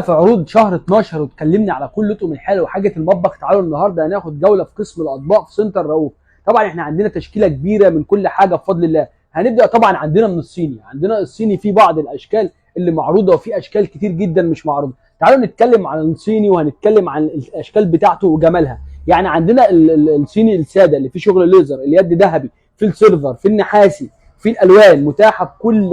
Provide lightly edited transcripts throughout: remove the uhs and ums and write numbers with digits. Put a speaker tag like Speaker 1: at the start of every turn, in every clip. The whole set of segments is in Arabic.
Speaker 1: في عروض شهر 12 واتكلمنا على كل لطم الحلو وحاجه المطبخ. تعالوا النهارده هناخد جوله في قسم الاطباق في سنتر رؤوف. طبعا احنا عندنا تشكيله كبيره من كل حاجه بفضل الله. هنبدا طبعا عندنا من الصيني. عندنا الصيني في بعض الاشكال اللي معروضه وفي اشكال كتير جدا مش معروضه. تعالوا نتكلم عن الصيني وهنتكلم عن الاشكال بتاعته وجمالها. يعني عندنا الصيني الساده اللي فيه شغل ليزر، اليد ذهبي، في السيلفر، في النحاسي، في الالوان متاحه بكل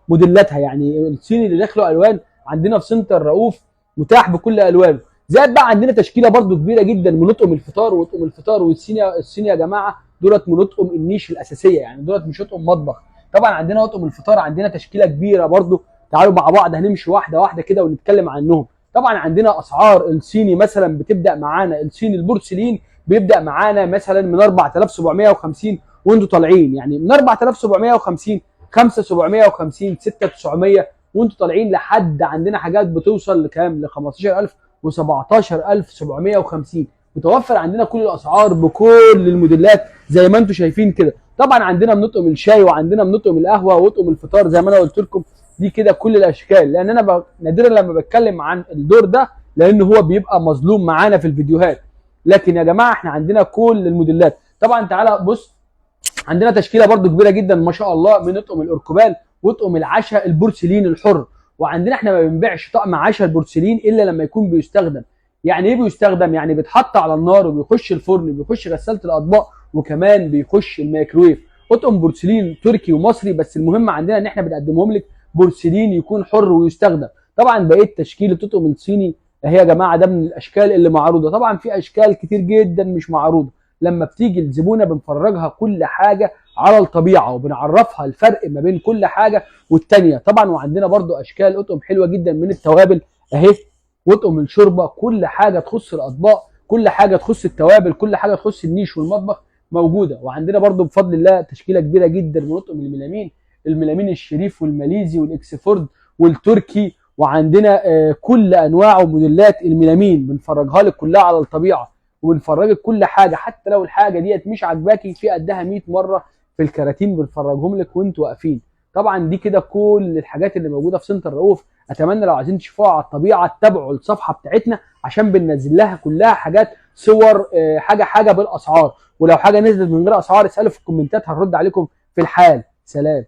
Speaker 1: موديلاتها. يعني الصيني اللي داخله الوان عندنا في سنتر رؤوف متاح بكل الوانه. زائد بقى عندنا تشكيله برده كبيره جدا من اطقم الفطار واطقم الفطار والصيني يا جماعه دولت من اطقم النيش الاساسيه، يعني دولت مش اطقم مطبخ. طبعا عندنا اطقم الفطار عندنا تشكيله كبيره برده. تعالوا مع بعض هنمشي واحده واحده كده ونتكلم عنهم. طبعا عندنا اسعار الصيني مثلا بتبدا معانا الصيني البورسلين بيبدا معانا مثلا من 4750 وانتوا طالعين، يعني من 4750 5750 6900 وانتوا طالعين لحد عندنا حاجات بتوصل لكام؟ ل 15000 و17750. متوفر عندنا كل الاسعار بكل الموديلات زي ما انتم شايفين كده. طبعا عندنا من نطقم الشاي وعندنا من نطقم القهوه ونطقم الفطار زي ما انا قلت لكم. دي كده كل الاشكال، لان انا نادرا لما بتكلم عن الدور ده لان هو بيبقى مظلوم معانا في الفيديوهات. لكن يا جماعه احنا عندنا كل الموديلات. طبعا تعالى بص، عندنا تشكيله برده كبيره جدا ما شاء الله من اطقم الاركوبال واطقم العشاء البورسلين الحر. وعندنا احنا ما بنبيعش طقم عشاء البورسلين الا لما يكون بيستخدم. يعني ايه بيستخدم؟ يعني بيتحط على النار وبيخش الفرن، بيخش غساله الاطباق، وكمان بيخش الميكرويف. اطقم بورسلين تركي ومصري، بس المهم عندنا ان احنا بنقدمهم لك بورسلين يكون حر ويستخدم. طبعا بقيه تشكيله اطقم الصيني اهي يا جماعه ده من الاشكال اللي معروضه. طبعا في اشكال كتير جدا مش معروضه. لما بتيجي الزبونه بنفرجها كل حاجه على الطبيعه وبنعرفها الفرق ما بين كل حاجه والتانيه. طبعا وعندنا برضو اشكال اطقم حلوه جدا من التوابل اهي، واطقم الشوربه، كل حاجه تخص الاطباق، كل حاجه تخص التوابل، كل حاجه تخص النيش والمطبخ موجوده. وعندنا برضو بفضل الله تشكيله كبيره جدا من اطقم الميلامين، الميلامين الشريف والماليزي والاكسفورد والتركي. وعندنا كل انواع وموديلات الميلامين بنفرجها لك كلها على الطبيعه وبنفرجك كل حاجه، حتى لو الحاجه ديت مش عاجباكي في قدها 100 مره في الكراتين بنفرجهم لك وانتوا واقفين. طبعا دي كده كل الحاجات اللي موجوده في سنتر رؤوف. اتمنى لو عايزين تشوفوها على الطبيعه تتابعوا الصفحه بتاعتنا عشان بننزل لها كلها حاجات صور حاجه حاجه بالاسعار. ولو حاجه نزلت من غير اسعار اسالوا في الكومنتات هنرد عليكم في الحال. سلام.